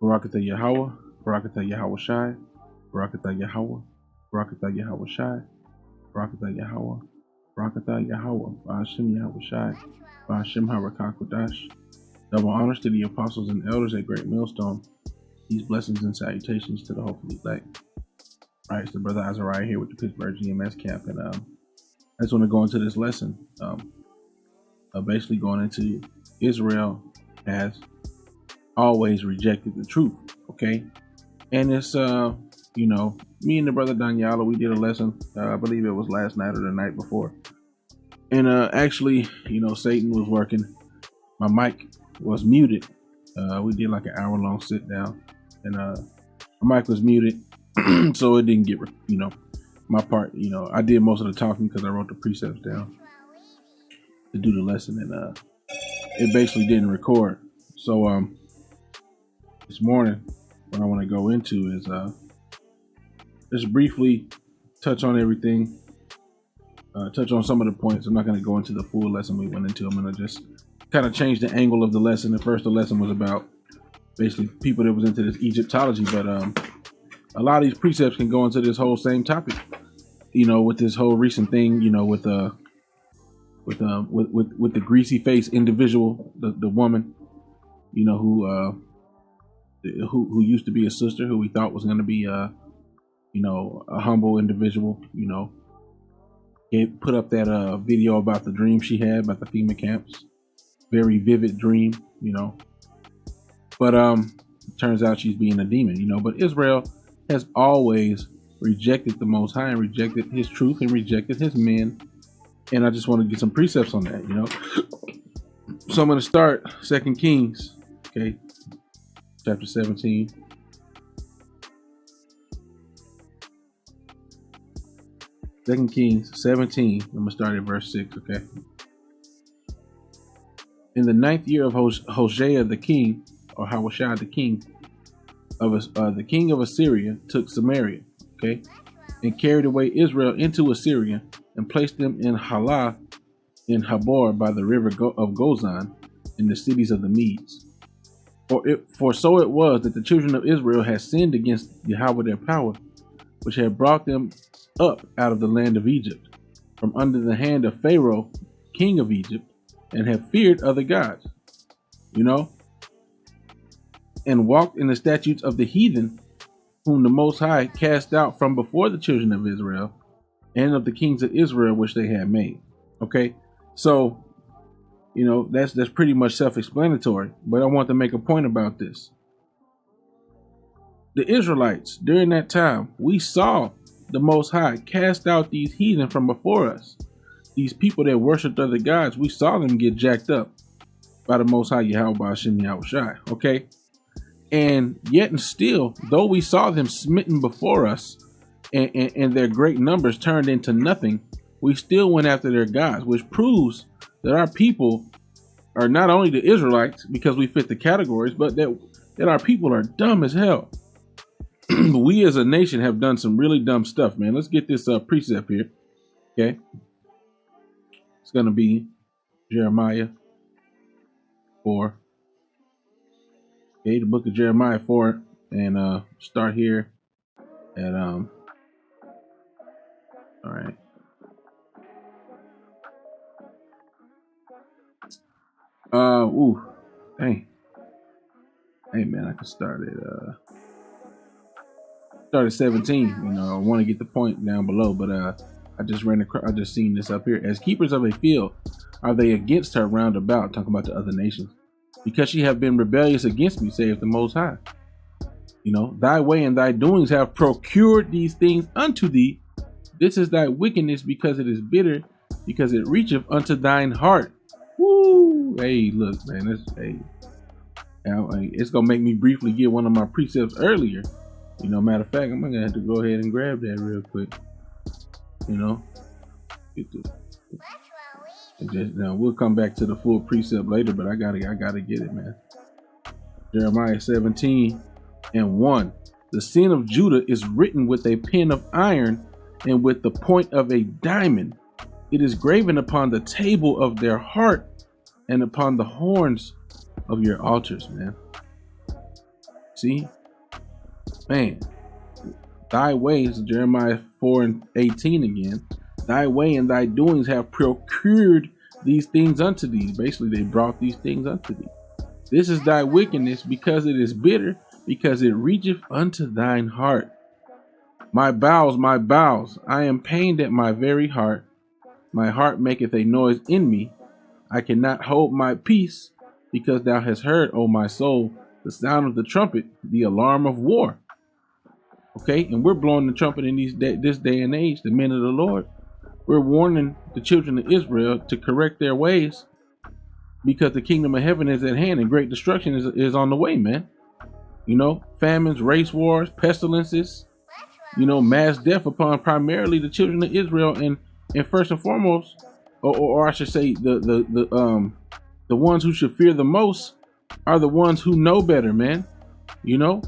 Barakatah Yahawah, Barakatah Yahawah Shai, Barakatah Yahawah, Barakatah Yahawah Shai, Barakatah Yahawah, Barakatah Yahawah, Ba'ashem Yahawah Shai, Ba'ashem Harakah Kodash. Double honors to the apostles and elders at Great Millstone. These blessings and salutations to the hopefully elect. All right, it's the brother Azariah here with the Pittsburgh GMS camp, and I just want to go into this lesson. Basically going into Israel has always rejected the truth, okay? And it's me and the brother Daniela, we did a lesson, I believe it was last night or the night before, and actually, Satan was working. My mic was muted. We did like an hour-long sit down, and my mic was muted, so it didn't get my part. I did most of the talking because I wrote the precepts down to do the lesson, and it basically didn't record. So this morning, what I want to go into is just briefly touch on everything, touch on some of the points. I'm not going to go into the full lesson we went into. I'm going to just kind of change the angle of the lesson. At first, the lesson was about basically people that was into this Egyptology, but a lot of these precepts can go into this whole same topic. With this whole recent thing, with the greasy face individual, the woman, who used to be a sister, who we thought was going to be a humble individual. It put up that video about the dream she had about the FEMA camps. Very vivid dream, but turns out she's being a demon, But Israel has always rejected the Most High and rejected His truth and rejected His men. And I just want to get some precepts on that, So I'm going to start 2 Kings, okay, chapter 17. Second Kings 17. I'm going to start at verse 6, okay? In the 9th year of Hosea the king, or Hawashai the king of Assyria, took Samaria, okay, and carried away Israel into Assyria, and placed them in Halah, in Habor by the river of Gozan, in the cities of the Medes. For so it was that the children of Israel had sinned against Yahawah their power, which had brought them up out of the land of Egypt, from under the hand of Pharaoh, king of Egypt, and have feared other gods, and walked in the statutes of the heathen, whom the Most High cast out from before the children of Israel, and of the kings of Israel which they had made. Okay, so that's pretty much self-explanatory, but I want to make a point about this. The Israelites, during that time, we saw the Most High cast out these heathen from before us. These people that worshiped other gods, we saw them get jacked up by the Most High Yahweh, Ba'ashem Yahweh Shai, okay? And yet and still, though we saw them smitten before us, and their great numbers turned into nothing, we still went after their gods, which proves that our people are not only the Israelites, because we fit the categories, but that our people are dumb as hell. We as a nation have done some really dumb stuff, man. Let's get this precept here, okay? It's going to be Jeremiah 4. Okay, the book of Jeremiah 4, and start here at all right. Hey man, I can start at 17. I want to get the point down below, but I just seen this up here. As keepers of a field are they against her round about, talking about the other nations, because she have been rebellious against me, saith the Most High. Thy way and thy doings have procured these things unto thee. This is thy wickedness, because it is bitter, because it reacheth unto thine heart. Woo! Hey, look, man, it's gonna make me briefly get one of my precepts earlier. Matter of fact, I'm gonna have to go ahead and grab that real quick. Now we'll come back to the full precept later, but I gotta get it, man. Jeremiah 17:1. The sin of Judah is written with a pen of iron and with the point of a diamond. It is graven upon the table of their heart and upon the horns of your altars, man. See, man, thy ways, Jeremiah 4:18 again, thy way and thy doings have procured these things unto thee. Basically, they brought these things unto thee. This is thy wickedness, because it is bitter, because it reacheth unto thine heart. My bowels, I am pained at my very heart. My heart maketh a noise in me. I cannot hold my peace, because thou hast heard, O my soul, the sound of the trumpet, the alarm of war. Okay, and we're blowing the trumpet in this day and age, the men of the Lord. We're warning the children of Israel to correct their ways, because the kingdom of heaven is at hand and great destruction is on the way, man. You know, famines, race wars, pestilences, you know, mass death upon primarily the children of Israel, and first and foremost, or I should say, the ones who should fear the most are the ones who know better, man. You know,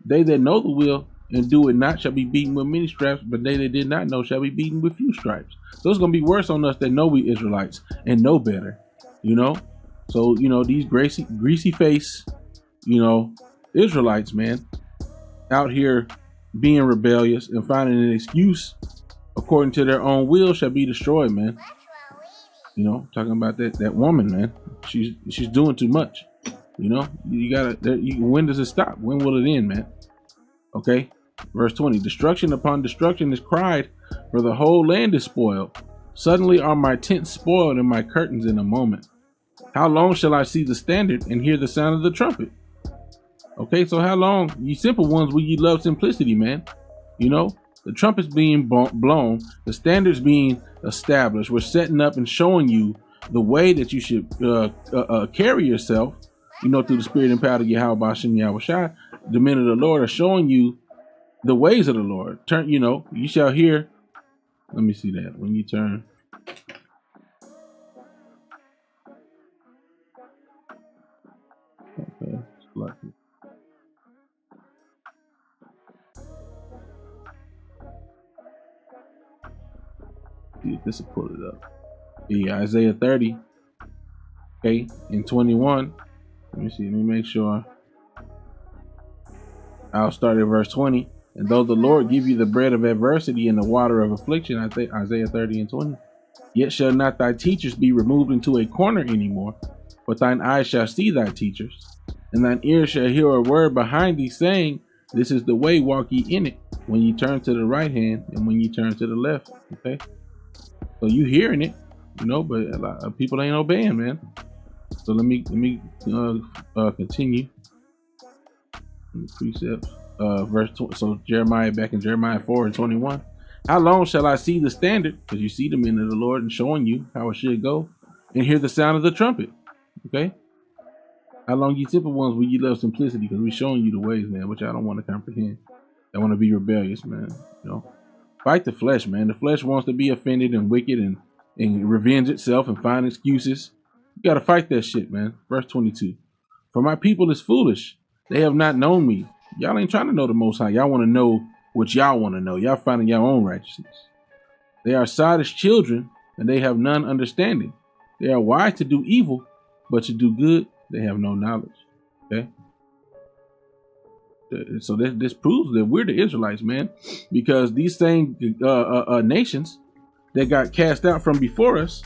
they that know the will and do it not shall be beaten with many stripes, but they that did not know shall be beaten with few stripes. So it's gonna be worse on us that know we Israelites and know better, you know. So, you know, these greasy face, you know, Israelites, man, out here being rebellious and finding an excuse according to their own will shall be destroyed, man. You know, talking about that woman, man. She's doing too much. You know, you gotta. When does it stop? When will it end, man? Okay. Verse 20: destruction upon destruction is cried, for the whole land is spoiled. Suddenly are my tents spoiled and my curtains in a moment. How long shall I see the standard and hear the sound of the trumpet? Okay, so how long, you simple ones, will you love simplicity, man? You know, the trumpet's being blown, the standards being established. We're setting up and showing you the way that you should carry yourself, you know, through the spirit and power of Yahawah. The men of the Lord are showing you the ways of the Lord. Turn, you know, you shall hear. Let me see that. When you turn. Okay, lucky. See if this will pull it up. Yeah, Isaiah 30. Okay, in 21. Let me see. Let me make sure. I'll start at verse 20. And though the Lord give you the bread of adversity and the water of affliction, I think Isaiah 30 and 20. Yet shall not thy teachers be removed into a corner anymore, but thine eyes shall see thy teachers, and thine ears shall hear a word behind thee saying, this is the way, walk ye in it, when ye turn to the right hand and when ye turn to the left. Okay, so you hearing it, you know, but a lot of people ain't obeying, man. So let me continue in the precepts. Verse 20, so Jeremiah, back in Jeremiah 4 and 21. How long shall I see the standard? Because you see the men of the Lord and showing you how it should go, and hear the sound of the trumpet. Okay. How long, you simple ones, will you love simplicity? Because we're showing you the ways, man, which I don't want to comprehend. I want to be rebellious, man. You know, fight the flesh, man. The flesh wants to be offended and wicked and revenge itself and find excuses. You got to fight that shit, man. Verse 22. For my people is foolish. They have not known me. Y'all ain't trying to know the Most High. Y'all want to know what y'all want to know. Y'all finding your own righteousness. They are sottish children, and they have none understanding. They are wise to do evil, but to do good, they have no knowledge. Okay? So this proves that we're the Israelites, man, because these same nations that got cast out from before us,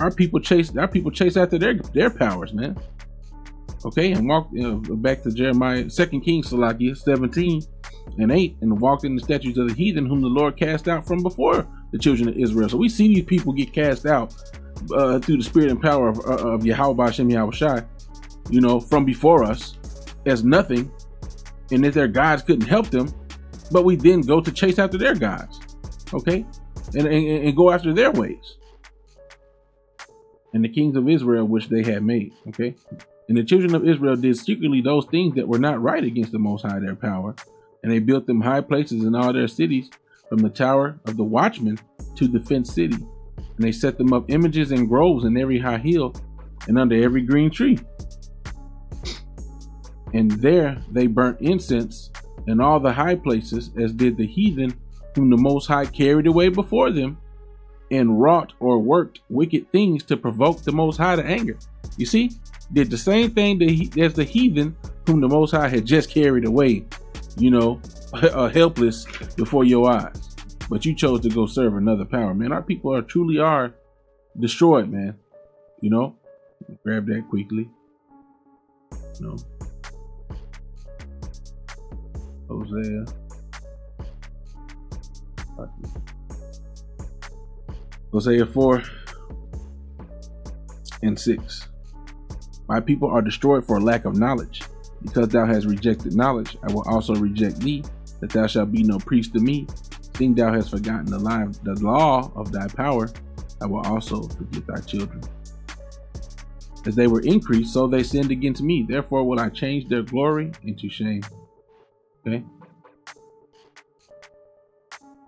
our people chase after their powers, man. Okay, and walk back to Jeremiah, 2 Kings, 17 and 8, and walked in the statutes of the heathen, whom the Lord cast out from before the children of Israel. So we see these people get cast out through the spirit and power of Yahawah, you know, from before us as nothing, and that their gods couldn't help them, but we then go to chase after their gods, okay, and go after their ways, and the kings of Israel which they had made, okay. And the children of Israel did secretly those things that were not right against the Most High, their power. And they built them high places in all their cities, from the tower of the watchman to the fenced city. And they set them up images and groves in every high hill and under every green tree. And there they burnt incense in all the high places, as did the heathen, whom the Most High carried away before them, and wrought or worked wicked things to provoke the Most High to anger. You see, did the same thing as the heathen whom the Most High had just carried away, you know, helpless before your eyes. But you chose to go serve another power, man. Our people truly are destroyed, man. You know, grab that quickly. You know, Hosea. Hosea 4:6. My people are destroyed for lack of knowledge. Because thou hast rejected knowledge, I will also reject thee, that thou shalt be no priest to me. Seeing thou hast forgotten the law of thy power, I will also forget thy children. As they were increased, so they sinned against me. Therefore will I change their glory into shame. Okay.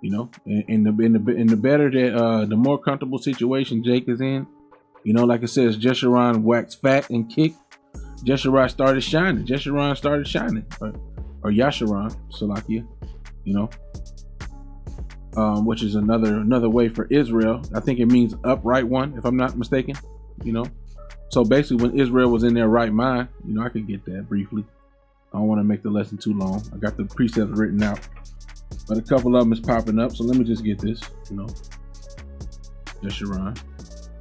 You know, and the better that the more comfortable situation Jake is in, you know, like it says, Jeshurun waxed fat and kicked. Jeshurun started shining. Jeshurun started shining, or Yahshurun, Salakia, you know, which is another way for Israel. I think it means upright one, if I'm not mistaken. You know, so basically, when Israel was in their right mind, you know, I could get that briefly. I don't want to make the lesson too long. I got the precepts written out, but a couple of them is popping up. So let me just get this. You know, Jeshurun.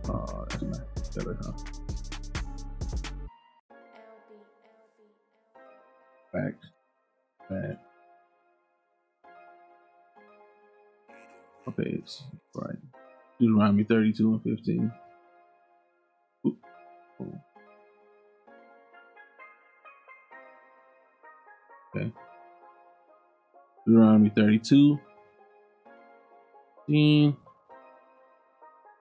That's not better, huh? Fact. Okay, it's right. Deuteronomy 32:15. Ooh. Oh. Okay. Deuteronomy 32:15.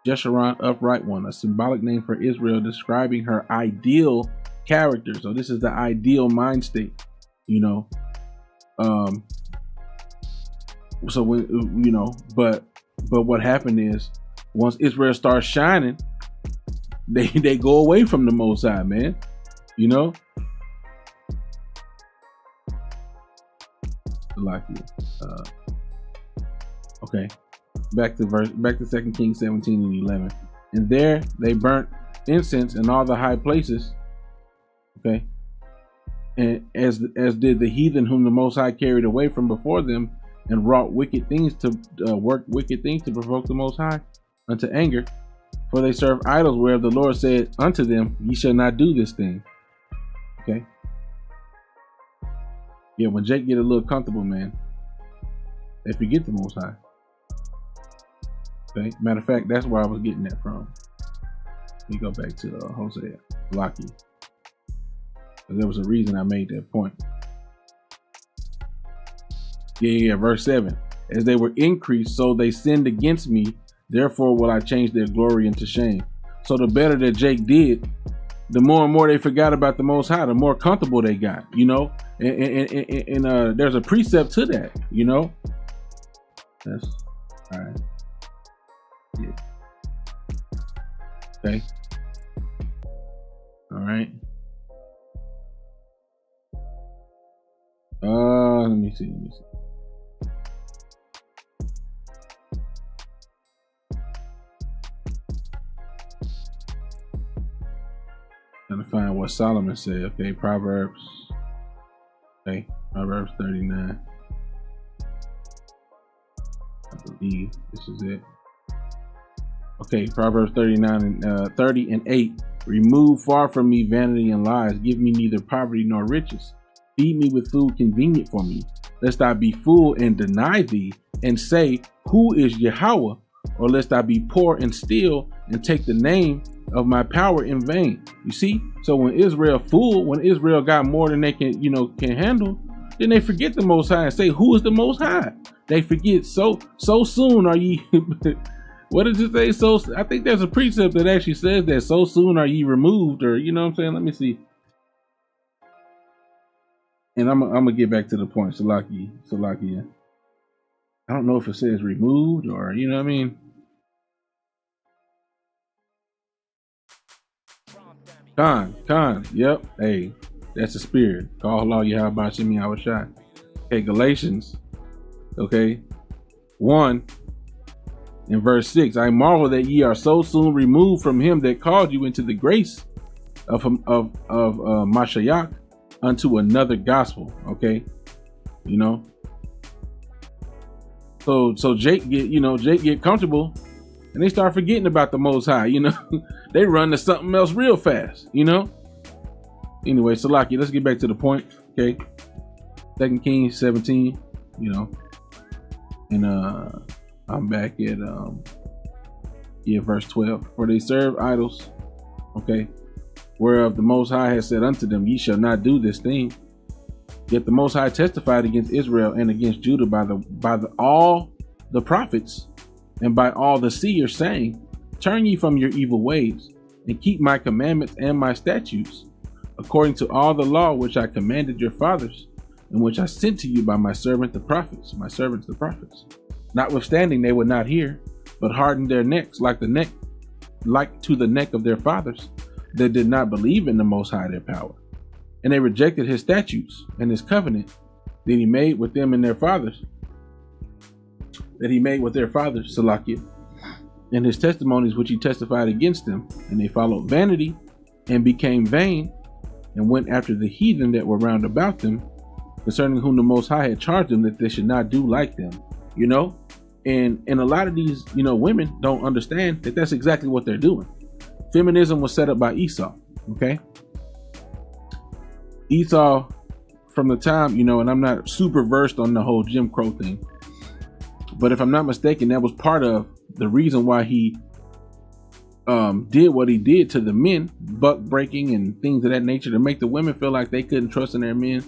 Jeshurun, upright one, a symbolic name for Israel, describing her ideal character. So this is the ideal mind state, you know. So when, you know, but what happened is, once Israel starts shining, they go away from the Most High, man. You know. Okay. Back to 2 Kings 17:11. And there they burnt incense in all the high places. Okay. And as did the heathen whom the Most High carried away from before them, and wrought wicked things to work wicked things to provoke the Most High unto anger. For they serve idols, whereof the Lord said unto them, ye shall not do this thing. Okay. Yeah, when Jake get a little comfortable, man, they forget the Most High. Okay. Matter of fact, that's where I was getting that from. Let me go back to Hosea, Lucky. There was a reason I made that point. Yeah, verse 7. As they were increased, so they sinned against me. Therefore will I change their glory into shame. So the better that Jake did, the more and more they forgot about the Most High, the more comfortable they got, you know. And there's a precept to that, you know. That's all right. Yeah. Okay. All right. Let me see. Trying to find what Solomon said. Okay, Proverbs. Okay, Proverbs 39. I believe this is it. Okay, Proverbs 39 and 30 and 8. Remove far from me vanity and lies. Give me neither poverty nor riches. Feed me with food convenient for me, lest I be full and deny thee, and say, who is Yahawah? Or lest I be poor and steal, and take the name of my power in vain. You see? So when Israel got more than they can handle, then they forget the Most High and say, who is the Most High? They forget so soon are ye what does it say? So I think there's a precept that actually says that so soon are ye removed, or you know what I'm saying? Let me see. And I'm gonna get back to the point, Salakia. I don't know if it says removed or you know what I mean. Khan. Yep. Hey, that's the spirit. Call Allah Yahawah Shemi Yahawah. Okay, Galatians. Okay, 1 in verse 6. I marvel that ye are so soon removed from him that called you into the grace of Mashiach unto another gospel. Okay, you know. So Jake get comfortable, and they start forgetting about the Most High. You know, they run to something else real fast. You know. Anyway, Salaki, let's get back to the point. Okay, 2 Kings 17. You know, and I'm back at verse 12. For they serve idols, okay, whereof the Most High has said unto them, ye shall not do this thing. Yet the Most High testified against Israel and against Judah by all the prophets and by all the seers, saying, turn ye from your evil ways, and keep my commandments and my statutes, according to all the law which I commanded your fathers, and which I sent to you by my servants the prophets. Notwithstanding, they would not hear, but hardened their necks like to the neck of their fathers, that did not believe in the Most High their power. And they rejected his statutes and his covenant that he made with them and their fathers, Salakia, and his testimonies which he testified against them. And they followed vanity and became vain, and went after the heathen that were round about them, concerning whom the Most High had charged them that they should not do like them. You know, and a lot of these, women don't understand that that's exactly what they're doing. Feminism was set up by Esau. Okay. Esau, from the time, and I'm not super versed on the whole Jim Crow thing, but if I'm not mistaken, that was part of the reason why he did what he did to the men, buck breaking and things of that nature, to make the women feel like they couldn't trust in their men.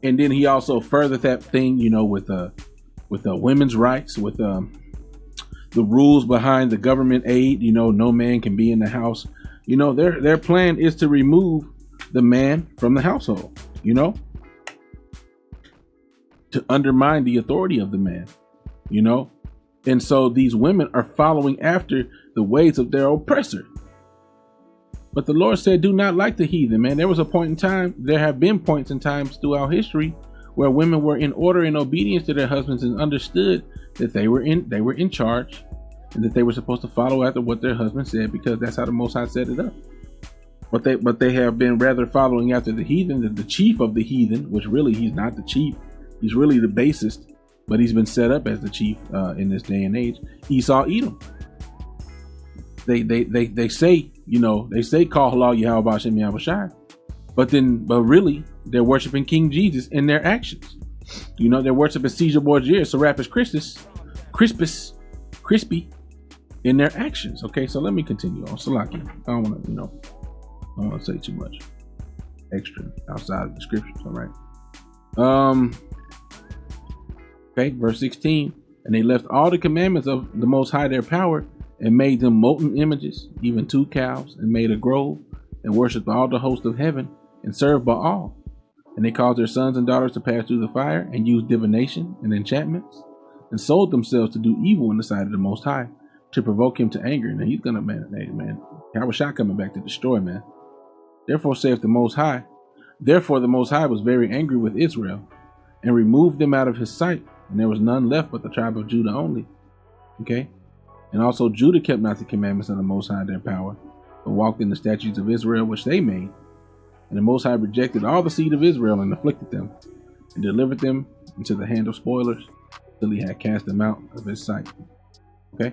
And then he also furthered that thing, with women's rights, with the rules behind the government aid. No man can be in the house. Their plan is to remove the man from the household, to undermine the authority of the man, and so these women are following after the ways of their oppressor. But the Lord said, do not like the heathen, man. There was a point in time, there have been points in times throughout history where women were in order and obedience to their husbands and understood that they were in charge, and that they were supposed to follow after what their husband said, because that's how the Most High set it up. But they have been rather following after the heathen, the chief of the heathen, which really he's not the chief. He's really the basest, but he's been set up as the chief in this day and age. Esau, Edom. They say, call halal Yahawah Hashem Yahawashi, but really they're worshiping King Jesus in their actions. They're worshiping Caesar Borgia, Serapis Crispy in their actions. Okay, so let me continue on. Salaki, I don't want to say too much extra outside of the scriptures. All right. Okay, verse 16. And they left all the commandments of the Most High their power, and made them molten images, even 2 cows, and made a grove, and worshipped all the host of heaven, and served Baal. And they caused their sons and daughters to pass through the fire, and used divination and enchantments, and sold themselves to do evil in the sight of the Most High, to provoke him to anger. And he's gonna, man, Yahawah coming back to destroy, man. Therefore saith the Most High. Therefore the Most High was very angry with Israel, and removed them out of his sight, and there was none left but the tribe of Judah only. Okay. And also Judah kept not the commandments of the Most High their power, but walked in the statutes of Israel which they made. And the Most High rejected all the seed of Israel, and afflicted them, and delivered them into the hand of spoilers, till he had cast them out of his sight. Okay.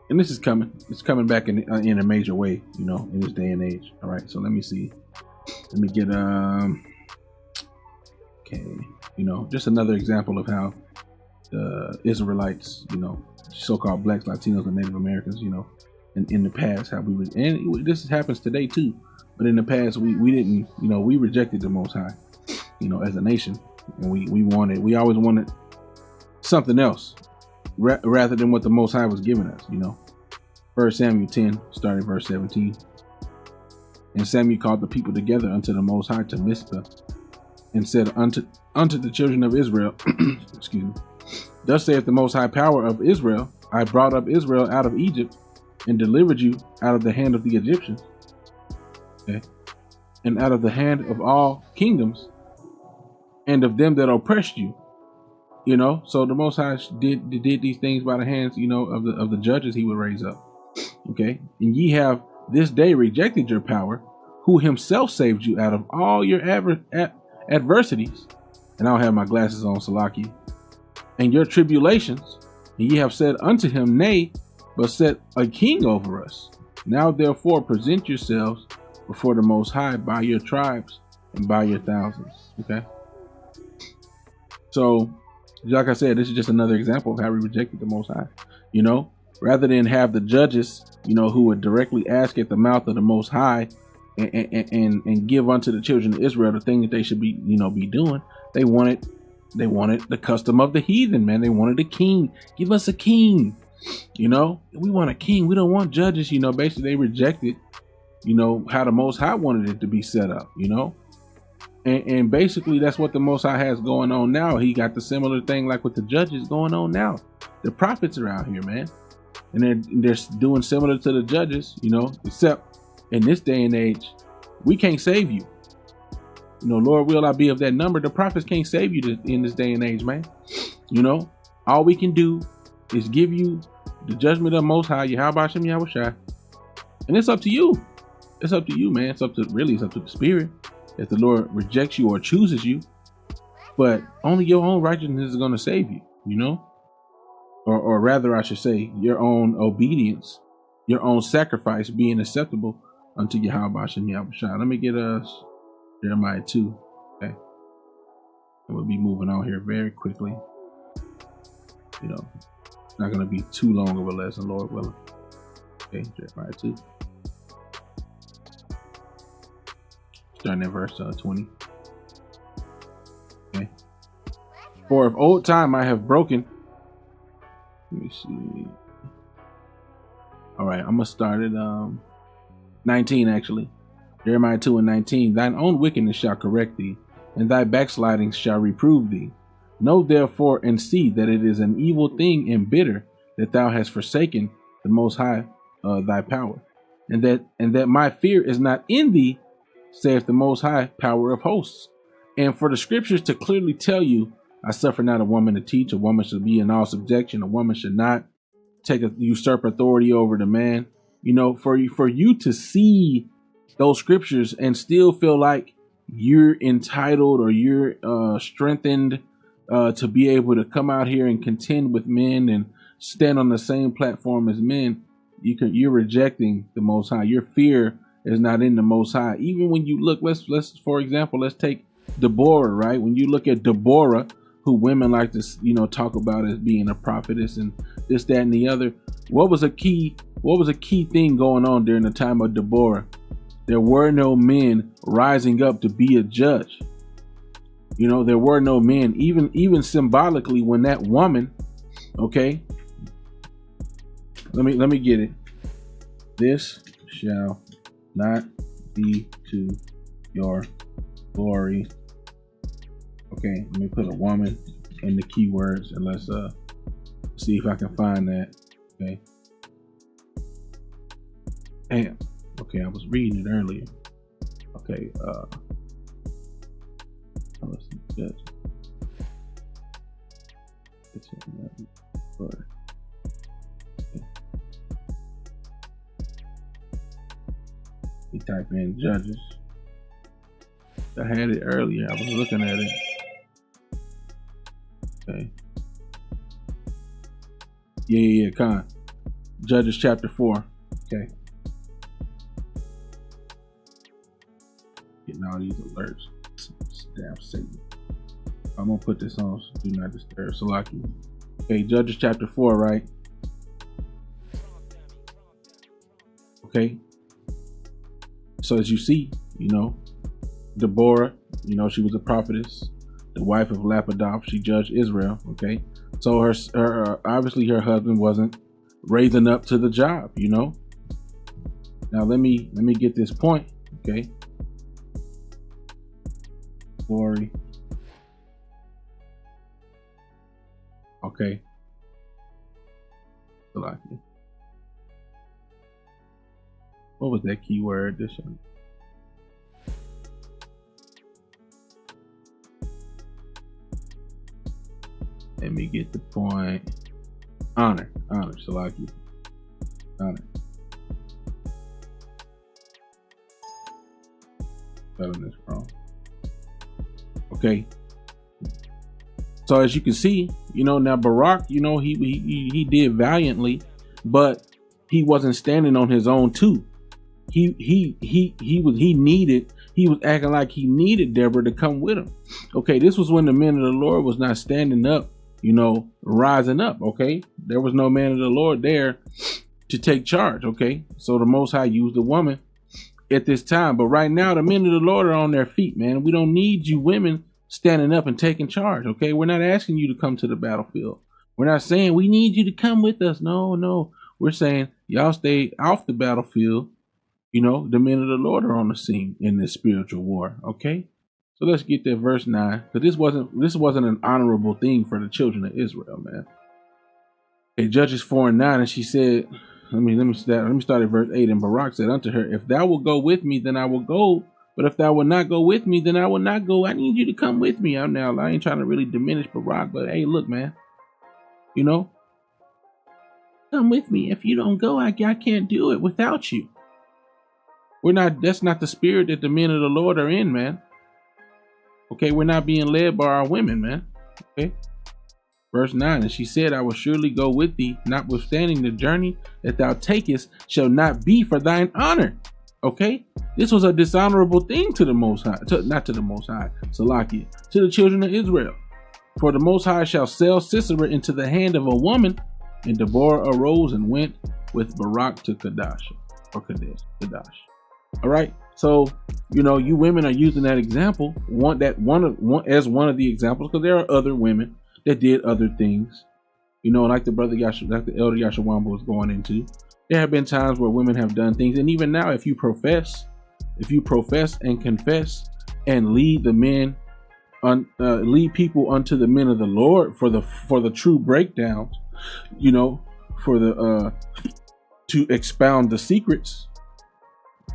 And this is coming. It's coming back in a major way, in this day and age. All right. So let me see. Let me get okay. Just another example of how the Israelites, so-called blacks, Latinos, and Native Americans, in the past, how we would, and this happens today too. But in the past, we didn't, we rejected the Most High, as a nation, and we always wanted something else rather than what the Most High was giving us. 1 Samuel 10, starting verse 17. And Samuel called the people together unto the Most High to Mizpah, and said unto the children of Israel, excuse me, thus saith the Most High power of Israel, I brought up Israel out of Egypt, and delivered you out of the hand of the Egyptians, okay, and out of the hand of all kingdoms, and of them that oppressed you. So the Most High did these things by the hands, of the judges he would raise up. Okay, and ye have this day rejected your power, who himself saved you out of all your adversities. And I don't have my glasses on, Salaki. And your tribulations. And ye have said unto him, Nay, but set a king over us. Now therefore present yourselves before the Most High by your tribes and by your thousands. Okay. So, like I said, this is just another example of how we rejected the Most High. You know, rather than have the judges, you know, who would directly ask at the mouth of the Most High and give unto the children of Israel the thing that they should be, you know, be doing. They wanted the custom of the heathen, man. They wanted a king. Give us a king. You know, we want a king. We don't want judges. You know, basically they rejected, you know, how the Most High wanted it to be set up, you know. And basically that's what the Most High has going on now. He got the similar thing like with the judges going on now. The prophets are out here, man. And they're doing similar to the judges, you know, except in this day and age, we can't save you. You know, Lord, will I be of that number? The prophets can't save you in this day and age, man. You know, all we can do is give you the judgment of Most High, Yahawah Shem Yahushai. And it's up to you. It's up to you, man. It's up to the Spirit. If the Lord rejects you or chooses you, but only your own righteousness is going to save you, you know, or rather, I should say, your own obedience, your own sacrifice being acceptable unto Yahawah Shem Yahushai. Let me get us Jeremiah 2. Okay. And we'll be moving on here very quickly. You know, it's not going to be too long of a lesson, Lord willing. Okay, Jeremiah 2. Starting at verse 20. Okay. For of old time I have broken. Let me see. All right, I'm gonna start at 19 actually. Jeremiah 2 and 19. Thine own wickedness shall correct thee, and thy backslidings shall reprove thee. Know therefore and see that it is an evil thing and bitter that thou hast forsaken the Most High, thy power, and that my fear is not in thee, saith the Most High, power of hosts. And for the scriptures to clearly tell you, I suffer not a woman to teach, a woman should be in all subjection, a woman should not usurp authority over the man. You know, for you to see those scriptures and still feel like you're entitled or you're strengthened to be able to come out here and contend with men and stand on the same platform as men, you're rejecting the Most High. Your fear is not in the Most High. Even when you look, let's for example, let's take Deborah, right? When you look at Deborah, who women like to, you know, talk about as being a prophetess and this, that, and the other. What was a key thing going on during the time of Deborah? There were no men rising up to be a judge. You know, there were no men, even symbolically, when that woman, okay, let me get it. This shall not be to your glory. Okay, let me put a woman in the keywords and let's see if I can find that. Okay. Damn. Okay, I was reading it earlier. Okay, let's see. We type in judges. I had it earlier. I was looking at it. Okay. Yeah. Con. Judges chapter 4. Okay. Getting all these alerts. Damn Satan. I'm gonna put this on so do not disturb. Salaki. Okay, Judges chapter 4, right? Okay. So as you see, you know, Deborah, you know, she was a prophetess, the wife of Lapidoth. She judged Israel. Okay. So her obviously her husband wasn't raising up to the job, you know. Now let me get this point. Okay. Glory. Okay. What was that keyword? This one. Let me get the point. Honor, Salaki. Honor. spelling this wrong. Okay. So as you can see, now Barak, he did valiantly, but he wasn't standing on his own too. He was acting like he needed Deborah to come with him. Okay, this was when the men of the Lord was not standing up, rising up. Okay, there was no man of the Lord there to take charge. Okay, so the Most High used a woman at this time, but right now the men of the Lord are on their feet, man. We don't need you women standing up and taking charge. Okay, we're not asking you to come to the battlefield. We're not saying we need you to come with us. No, we're saying y'all stay off the battlefield. The men of the Lord are on the scene in this spiritual war. Okay, so let's get that verse 9, because this wasn't an honorable thing for the children of Israel, man. Okay, Judges 4:9, and she said, let me start at verse 8. And Barak said unto her, if thou wilt go with me, then I will go. But if thou will not go with me, then I will not go. I need you to come with me. I ain't trying to really diminish Barak, but hey, look, man, come with me. If you don't go, I can't do it without you. That's not the spirit that the men of the Lord are in, man. Okay, we're not being led by our women, man. Okay. Verse 9, and she said, I will surely go with thee, notwithstanding the journey that thou takest shall not be for thine honor. Okay, this was a dishonorable thing to the Most High, not to the Most High, Salakia, to the children of Israel. For the Most High shall sell Sisera into the hand of a woman. And Deborah arose and went with Barak to Kadesh. All right, so you women are using that example, as one of the examples, because there are other women that did other things, like the elder Yahawah was going into. There have been times where women have done things, and even now, if you profess and confess and lead lead people unto the men of the Lord for the true breakdowns, to expound the secrets,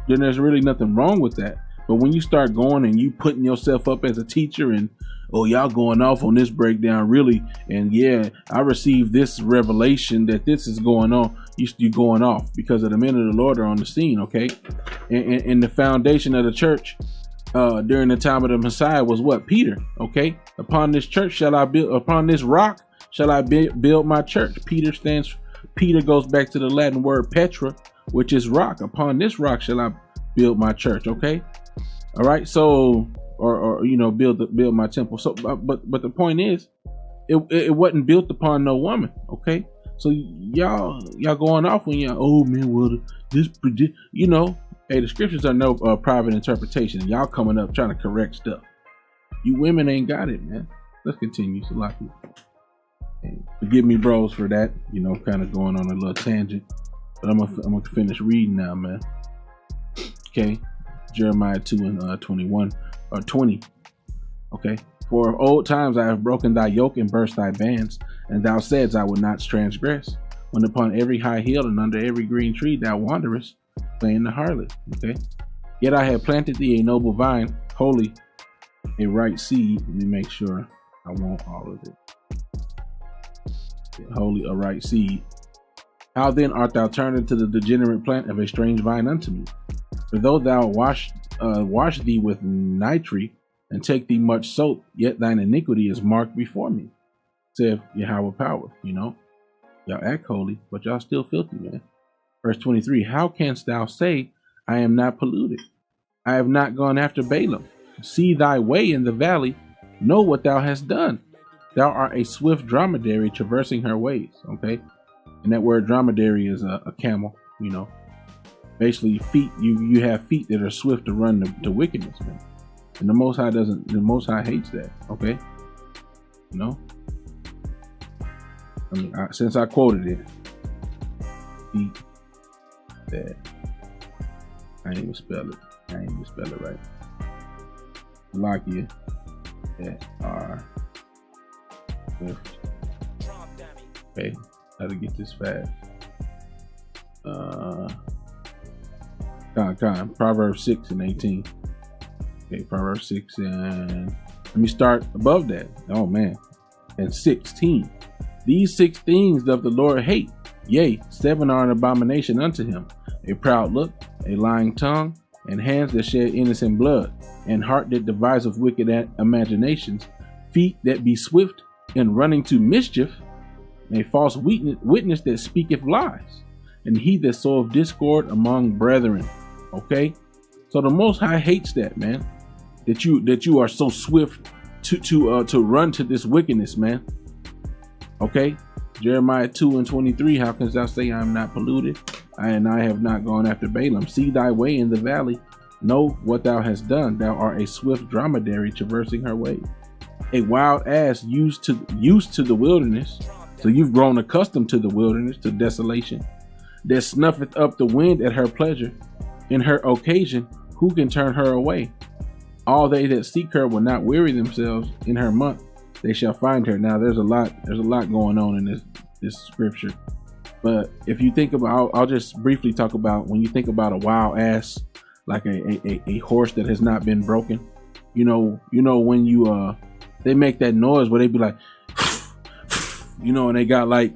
then there's really nothing wrong with that. But when you start going and you putting yourself up as a teacher and, oh, y'all going off on this breakdown, really, and yeah, I received this revelation that this is going on, you're going off because of the men of the Lord are on the scene. Okay, and the foundation of the church during the time of the Messiah was what? Peter. Okay, upon this church shall I build, upon this rock shall I build my church. Peter goes back to the Latin word Petra, which is rock. Upon this rock shall I build my church. Okay, all right. So, or build my temple. So, but the point is, it wasn't built upon no woman. Okay, so y'all going off when oh man, well hey, the scriptures are no private interpretation. Y'all coming up trying to correct stuff. You women ain't got it, man. Let's continue. Salaki. Forgive me, bros, for that. Kind of going on a little tangent. But I'm gonna finish reading now, man. Okay, Jeremiah 2 and 21 or 20. Okay, for of old times I have broken thy yoke and burst thy bands, and thou saidst I would not transgress. When upon every high hill and under every green tree thou wanderest, playing the harlot. Okay, yet I have planted thee a noble vine, holy, a right seed. Let me make sure I want all of it. Holy, a right seed. How then art thou turned into the degenerate plant of a strange vine unto me? For though thou wash thee with nitre and take thee much soap, yet thine iniquity is marked before me, saith Yahawah power. Y'all act holy, but y'all still filthy, man. Verse 23, how canst thou say, I am not polluted? I have not gone after Balaam. See thy way in the valley, know what thou hast done. Thou art a swift dromedary traversing her ways. Okay, and that word dromedary is a camel. Basically feet. You have feet that are swift to run to wickedness, man. And the Most High doesn't. The Most High hates that. Okay, since I quoted it, feet that I ain't even spell it right. Lakia that are swift. Okay, how to get this fast. Proverbs 6 and 18. Okay, Proverbs 6 and let me start above that. Oh man, and 16. These 6 things doth the Lord hate. Yea, 7 are an abomination unto him: a proud look, a lying tongue, and hands that shed innocent blood, and heart that deviseth wicked imaginations, feet that be swift in running to mischief, a false witness that speaketh lies, and he that soweth discord among brethren. Okay, so the Most High hates that, man. That you are so swift to run to this wickedness, man. Okay, Jeremiah 2:23. How canst thou say I am not polluted, and I have not gone after Balaam? See thy way in the valley. Know what thou hast done. Thou art a swift dromedary traversing her way, a wild ass used to the wilderness. So you've grown accustomed to the wilderness, to desolation, that snuffeth up the wind at her pleasure. In her occasion, who can turn her away? All they that seek her will not weary themselves. In her month, they shall find her. Now, there's a lot going on in this scripture. But if you think about, I'll just briefly talk about when you think about a wild ass, like a horse that has not been broken. You know when you they make that noise where they be like, and they got like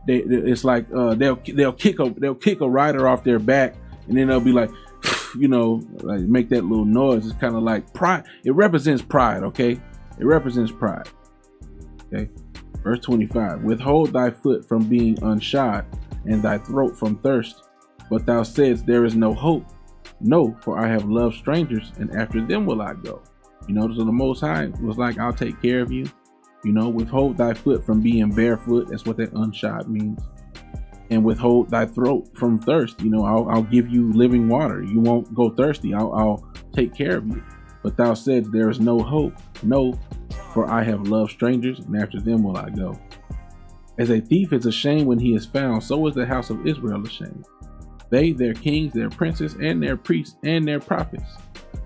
it's like they'll kick a rider off their back, and then they'll be like, like make that little noise. It's kind of like pride. It represents pride. Okay, it represents pride. Okay, verse 25. Withhold thy foot from being unshod, and thy throat from thirst. But thou saidst, there is no hope. No, for I have loved strangers, and after them will I go. So the Most High was like, I'll take care of you. Withhold thy foot from being barefoot. That's what that unshod means. And withhold thy throat from thirst. I'll give you living water. You won't go thirsty. I'll take care of you. But thou said, there is no hope. No, for I have loved strangers, and after them will I go. As a thief is ashamed when he is found, so is the house of Israel ashamed. They, their kings, their princes, and their priests, and their prophets,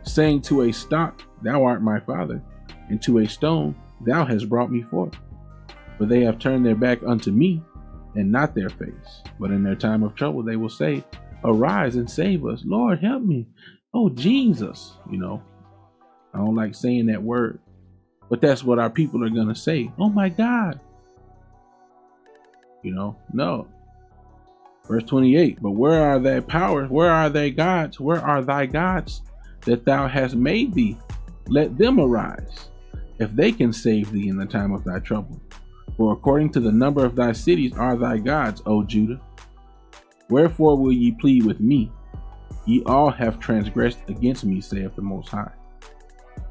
saying to a stock, thou art my father, and to a stone, thou hast brought me forth. For they have turned their back unto me, and not their face. But in their time of trouble, they will say, arise and save us. Lord, help me. Oh, Jesus. I don't like saying that word, but that's what our people are going to say. Oh my God. No. Verse 28, but where are thy powers? Where are thy gods? Where are thy gods that thou hast made thee? Let them arise, if they can save thee in the time of thy trouble. For according to the number of thy cities are thy gods, O Judah. Wherefore will ye plead with me? Ye all have transgressed against me, saith the Most High.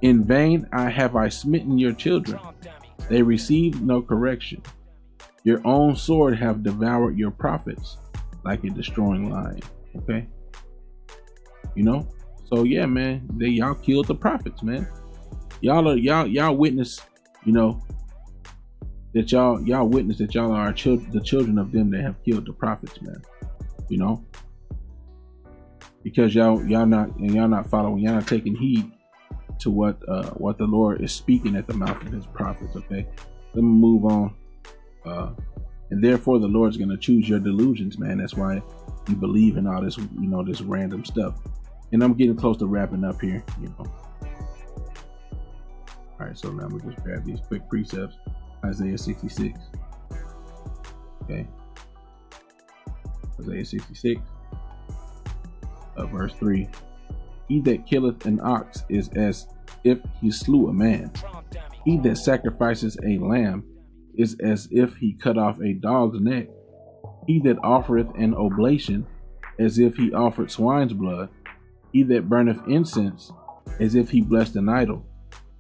In vain have I smitten your children. They received no correction. Your own sword have devoured your prophets like a destroying lion. Okay? So yeah, man, y'all killed the prophets, man. Y'all witness, that y'all witness that y'all are the children of them that have killed the prophets, man. Because y'all not following, y'all not taking heed to what the Lord is speaking at the mouth of his prophets. Okay, let me move on. And therefore the Lord's going to choose your delusions, man. That's why you believe in all this, this random stuff. And I'm getting close to wrapping up here, All right, so now we just grab these quick precepts. Isaiah 66. Okay. Isaiah 66, verse 3. He that killeth an ox is as if he slew a man. He that sacrifices a lamb is as if he cut off a dog's neck. He that offereth an oblation, as if he offered swine's blood. He that burneth incense, as if he blessed an idol.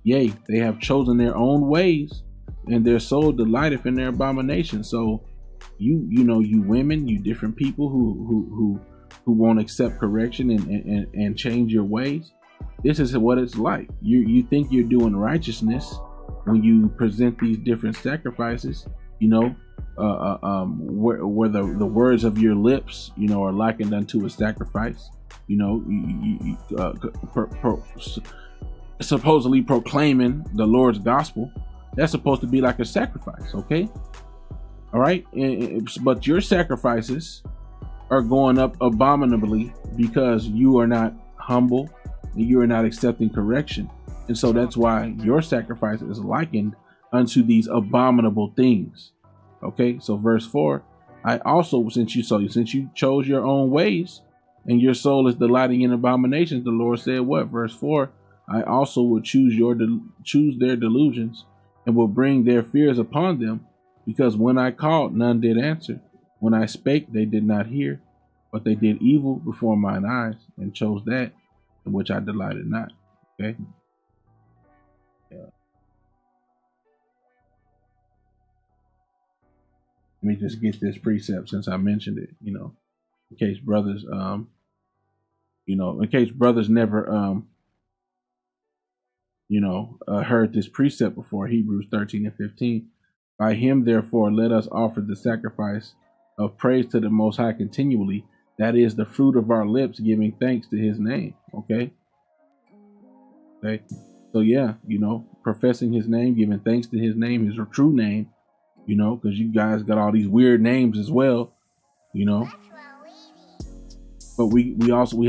Yea, they have chosen their own ways, and their soul delighteth in their abomination. So you women, you different people who won't accept correction and change your ways. This is what it's like. You think you're doing righteousness when you present these different sacrifices, where the words of your lips, are likened unto a sacrifice. Supposedly proclaiming the Lord's gospel. That's supposed to be like a sacrifice, okay? All right, but your sacrifices are going up abominably because you are not humble and you are not accepting correction. And so that's why your sacrifice is likened unto these abominable things. Okay, so verse 4, I also, since you chose your own ways and your soul is delighting in abominations, the Lord said what? Verse 4, I also will choose their delusions and will bring their fears upon them, because when I called, none did answer. When I spake, they did not hear, but they did evil before mine eyes and chose that in which I delighted not. Okay. Yeah. Let me just get this precept since I mentioned it, in case brothers, in case brothers never, heard this precept before. Hebrews 13 and 15. By him, therefore, let us offer the sacrifice of praise to the Most High continually. That is the fruit of our lips, giving thanks to his name. Okay. Okay. So yeah, professing his name, giving thanks to his name, his true name, because you guys got all these weird names as well, but we have to we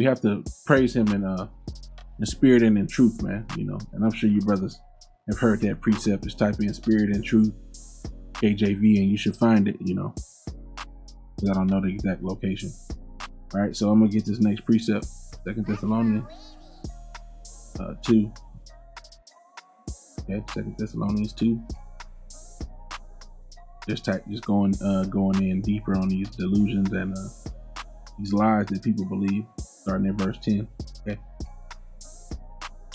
have to praise him in spirit and in truth, man, and I'm sure you brothers have heard that precept. Just type in spirit and truth, KJV, and you should find it, because I don't know the exact location. All right, so I'm gonna get this next precept, 2 Thessalonians 2. Okay, 2 Thessalonians 2. Just going in deeper on these delusions and these lies that people believe, starting at verse 10. Okay.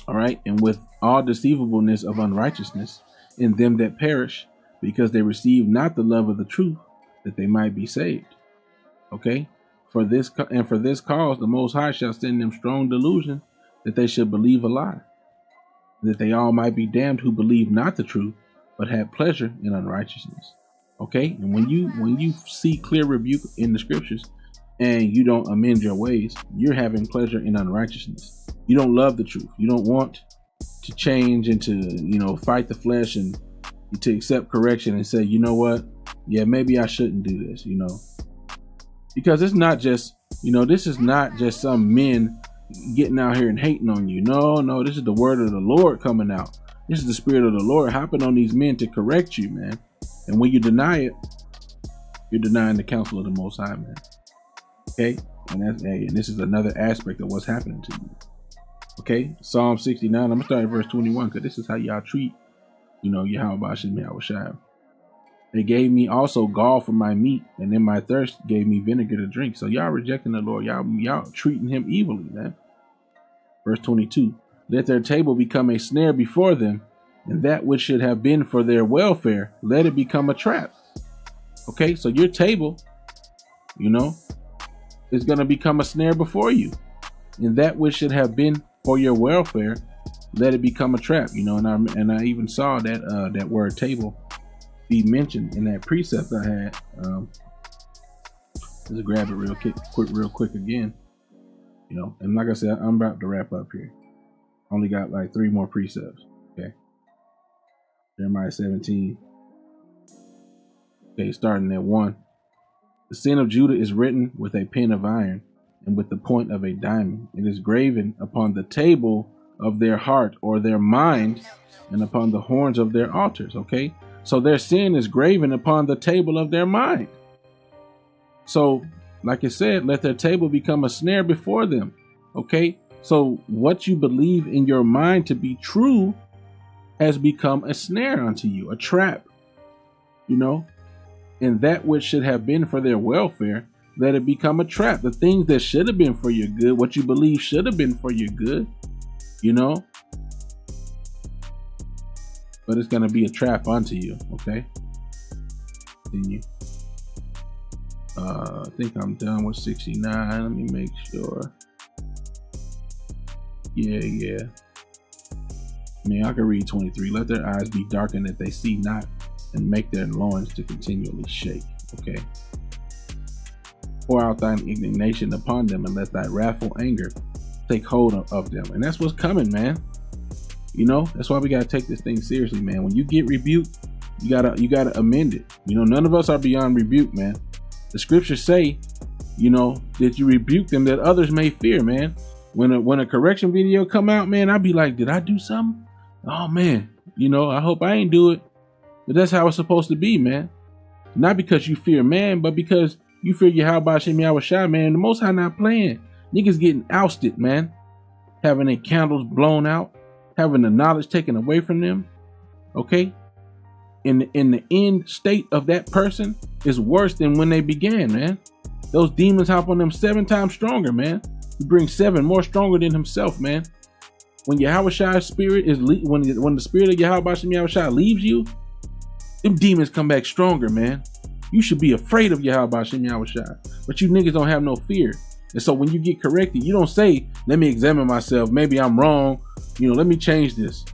All right, and with all deceivableness of unrighteousness in them that perish, because they receive not the love of the truth, that they might be saved. Okay. For this cause the Most High shall send them strong delusion, that they should believe a lie, that they all might be damned who believe not the truth, but have pleasure in unrighteousness. Okay, and when you see clear rebuke in the scriptures and you don't amend your ways, you're having pleasure in unrighteousness. You don't love the truth. You don't want to change and to fight the flesh and to accept correction and say, you know what, yeah, maybe I shouldn't do this, because it's not just this is not just some men getting out here and hating on you. No, this is the word of the Lord coming out. This is the spirit of the Lord hopping on these men to correct you, man. And when you deny it, you're denying the counsel of the Most High, man. Okay, and this is another aspect of what's happening to you. Okay, Psalm 69. I'm gonna start at verse 21 because this is how y'all treat, Yahawah. They gave me also gall for my meat, and in my thirst gave me vinegar to drink. So y'all rejecting the Lord. Y'all treating him evilly, man. Verse 22. Let their table become a snare before them, and that which should have been for their welfare, let it become a trap. Okay, so your table, is going to become a snare before you. And that which should have been for your welfare, let it become a trap. And I even saw that that word table be mentioned in that precept I had. Let's grab it real quick again. And like I said, I'm about to wrap up here. Only got like 3 more precepts. Okay. Jeremiah 17. Okay, starting at 1. The sin of Judah is written with a pen of iron and with the point of a diamond. It is graven upon the table of their heart or their mind and upon the horns of their altars. Okay, so their sin is graven upon the table of their mind. So, like I said, let their table become a snare before them. Okay, so what you believe in your mind to be true has become a snare unto you, a trap, and that which should have been for their welfare, let it become a trap. The things that should have been for your good, what you believe should have been for your good, but it's going to be a trap unto you. Okay. Continue. I think I'm done with 69. Let me make sure. Yeah. I can read 23. Let their eyes be darkened that they see not, and make their loins to continually shake. Okay. Pour out thine indignation upon them, and let thy wrathful anger take hold of them. And that's what's coming, man. That's why we gotta take this thing seriously, man. When you get rebuked, you gotta amend it. None of us are beyond rebuke, man. The scriptures say, that you rebuke them that others may fear, man. When a correction video come out, man, I'd be like, did I do something? Oh man, I hope I ain't do it. But that's how it's supposed to be, man. Not because you fear man, but because You figure how about Yahawah Shai, man? The Most High not playing. Niggas getting ousted, man. Having their candles blown out, having the knowledge taken away from them. Okay? In the end state of that person is worse than when they began, man. Those demons hop on them 7 times stronger, man. He brings 7 more stronger than himself, man. When Yahawah Shai's spirit is when the spirit of Yahawah Shai leaves you, them demons come back stronger, man. You should be afraid of Yahawah Shai, but you niggas don't have no fear. And so when you get corrected, you don't say, "Let me examine myself. Maybe I'm wrong. Let me change this.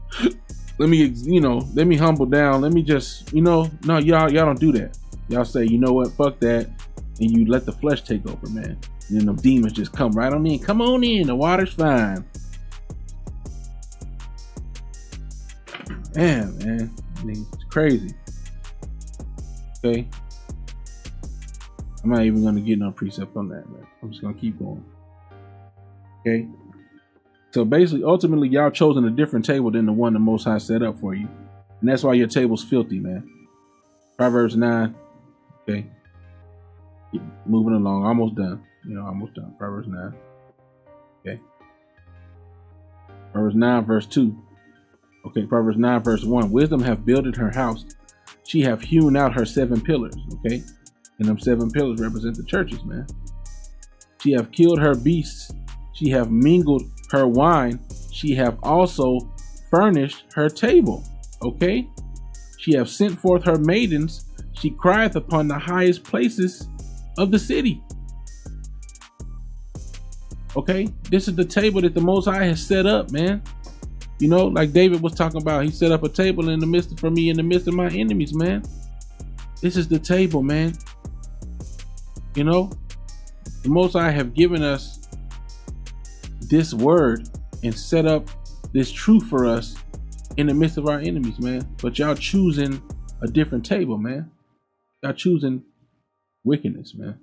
Let me humble down. Let me just, no, y'all don't do that. Y'all say, you know what, fuck that, and you let the flesh take over, man. And then the demons just come right on in. Come on in. The water's fine." Damn, man, it's crazy. Okay, I'm not even gonna get no precept on that, man. I'm just gonna keep going. Okay. So basically, ultimately, y'all chosen a different table than the one the Most High set up for you. And that's why your table's filthy, man. Proverbs 9. Okay. Keep moving along. Almost done. Almost done. Proverbs 9. Okay. Proverbs 9, verse 2. Okay. Proverbs 9, verse 1. Wisdom hath builded her house. She hath hewn out her 7 pillars. Okay. And them 7 pillars represent the churches, man. She hath killed her beasts. She hath mingled her wine. She hath also furnished her table. Okay. She hath sent forth her maidens. She crieth upon the highest places of the city. Okay. This is the table that the Most High has set up, man. Like David was talking about, he set up a table in the midst of my enemies, man. This is the table, man. The Most High have given us this word and set up this truth for us in the midst of our enemies, man. But y'all choosing a different table, man. Y'all choosing wickedness, man.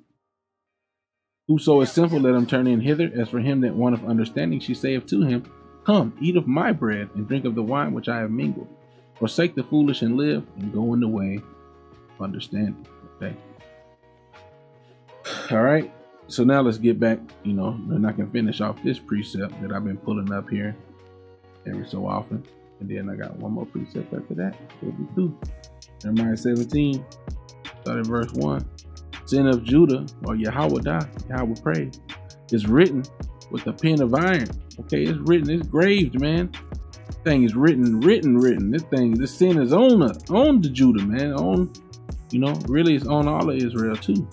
Whoso is simple, let him turn in hither. As for him that wanteth understanding, she saith to him, Come, eat of my bread, and drink of the wine which I have mingled. Forsake the foolish and live, and go in the way of understanding. Okay. All right. So now let's get back, and I can finish off this precept that I've been pulling up here every so often. And then I got one more precept after that. We'll be through. Jeremiah 17, start at verse 1. Sin of Judah, or Yahawah prayed, is written with a pen of iron. Okay, it's written, it's graved, man. This thing is written. This sin is on the Judah, man. Really it's on all of Israel too.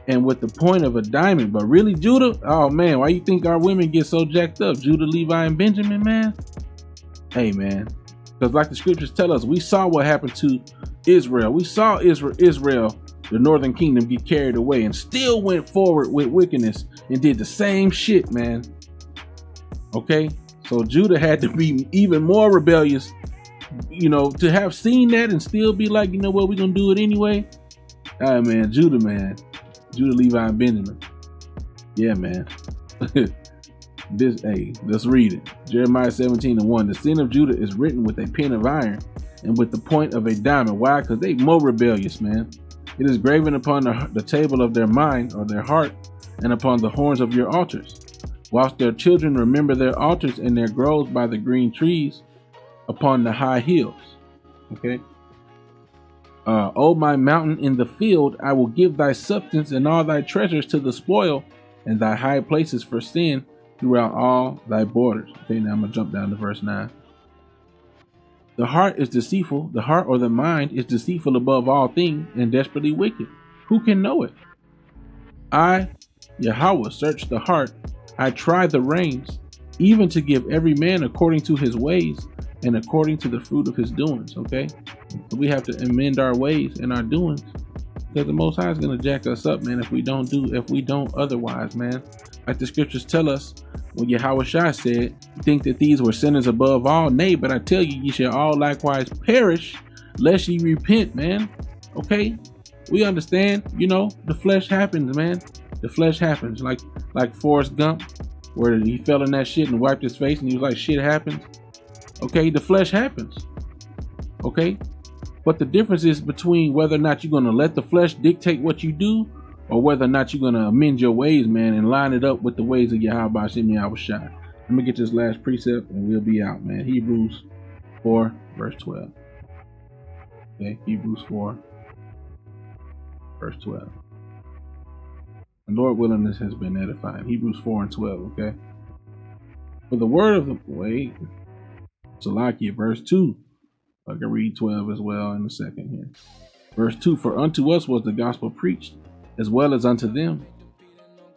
And with the point of a diamond. But really, Judah, oh man, why you think our women get so jacked up? Judah, Levi, and Benjamin, man. Hey, man, because like the scriptures tell us, we saw what happened to Israel. We saw Israel, the northern kingdom, get carried away and still went forward with wickedness and did the same shit, man. Okay, so Judah had to be even more rebellious, to have seen that and still be like, you know what, we're gonna do it anyway. All right, man, Judah, Levi, and Benjamin. Yeah, man. Let's read it. Jeremiah 17:1. The sin of Judah is written with a pen of iron and with the point of a diamond. Why? Because they more rebellious, man. It is graven upon the table of their mind, or their heart, and upon the horns of your altars. Whilst their children remember their altars and their groves by the green trees upon the high hills. Okay. O my mountain in the field, I will give thy substance and all thy treasures to the spoil, and thy high places for sin throughout all thy borders. Okay, now I'm gonna jump down to verse 9. The heart is deceitful, the heart or the mind is deceitful above all things and desperately wicked. Who can know it? I, Yahawah, search the heart. I try the reins, even to give every man according to his ways and according to the fruit of his doings. Okay, so we have to amend our ways and our doings, because the Most High is gonna jack us up, man, if we don't otherwise, man. Like the scriptures tell us, when Yahawah Shai said, think that these were sinners above all? Nay, but I tell you, ye shall all likewise perish, lest ye repent, man. Okay, we understand, the flesh happens, man. The flesh happens, like Forrest Gump, where he fell in that shit and wiped his face and he was like, shit happens. Okay, the flesh happens. Okay, but the difference is between whether or not you're going to let the flesh dictate what you do, or whether or not you're going to amend your ways, man, and line it up with the ways of Yahawah Hashem Yahawashi. Let me get this last precept and we'll be out, man. Hebrews 4 verse 12. Okay, Hebrews 4 verse 12. The Lord willing, this has been edifying. Hebrews 4 and 12, okay? For the word of the, wait, Salakia, verse 2. I can read 12 as well in a second here. Verse 2, for unto us was the gospel preached, as well as unto them.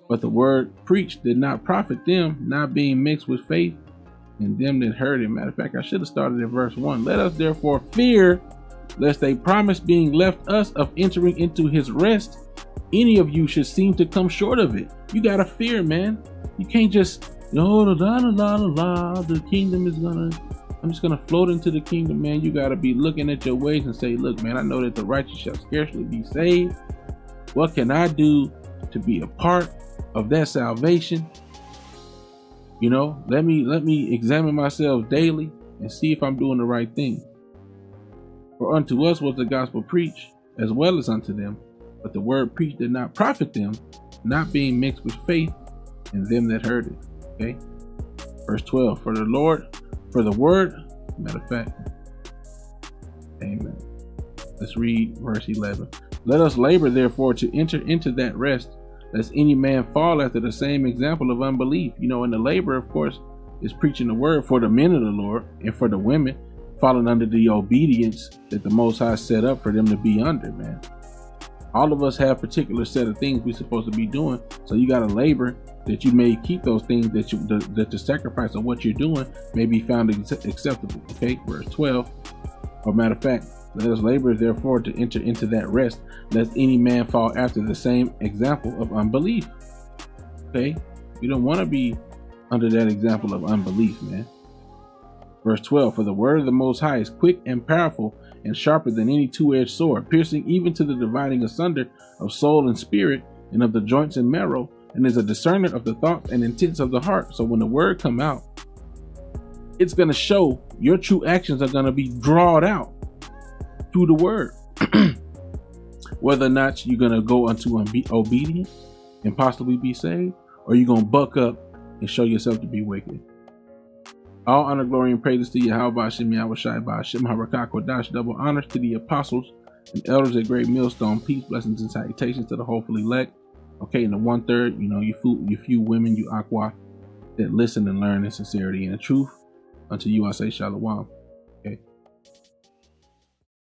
But the word preached did not profit them, not being mixed with faith in them that heard it. Matter of fact, I should have started at verse 1. Let us therefore fear, lest a promise being left us of entering into his rest, any of you should seem to come short of it. You gotta fear, man. You can't just, the kingdom is I'm just gonna float into the kingdom, man. You gotta be looking at your ways and say, look, man, I know that the righteous shall scarcely be saved. What can I do to be a part of that salvation? You know, let me examine myself daily and see if I'm doing the right thing. For unto us was the gospel preached, as well as unto them. But the word preached did not profit them, not being mixed with faith in them that heard it. Okay. Verse 12, for the word, matter of fact, amen. Let's read verse 11. Let us labor therefore to enter into that rest, lest any man fall after the same example of unbelief. You know, and the labor, of course, is preaching the word for the men of the Lord, and for the women falling under the obedience that the Most High set up for them to be under, man. All of us have a particular set of things we're supposed to be doing. So you got to labor that you may keep those things that the sacrifice of what you're doing may be found acceptable. Okay, verse 12. Or matter of fact, let us labor therefore to enter into that rest, lest any man fall after the same example of unbelief. Okay, you don't want to be under that example of unbelief, man. Verse 12, for the word of the Most High is quick and powerful and sharper than any two-edged sword, piercing even to the dividing asunder of soul and spirit and of the joints and marrow, and is a discerner of the thoughts and intents of the heart. So when the word come out, it's going to show your true actions are going to be drawn out through the word. Whether or not you're going to go unto obedience and possibly be saved, or you're going to buck up and show yourself to be wicked. All honor, glory, and praises to Yahawah Hashem Yahawashi by Hashem Harakah Kodash. Double honors to the apostles and elders at Great Millstone. Peace, blessings, and salutations to the hopeful elect. Okay, and the 1/3, you know, you few women, you Yahawah, that listen and learn in sincerity and in truth. Unto you I say Shalom.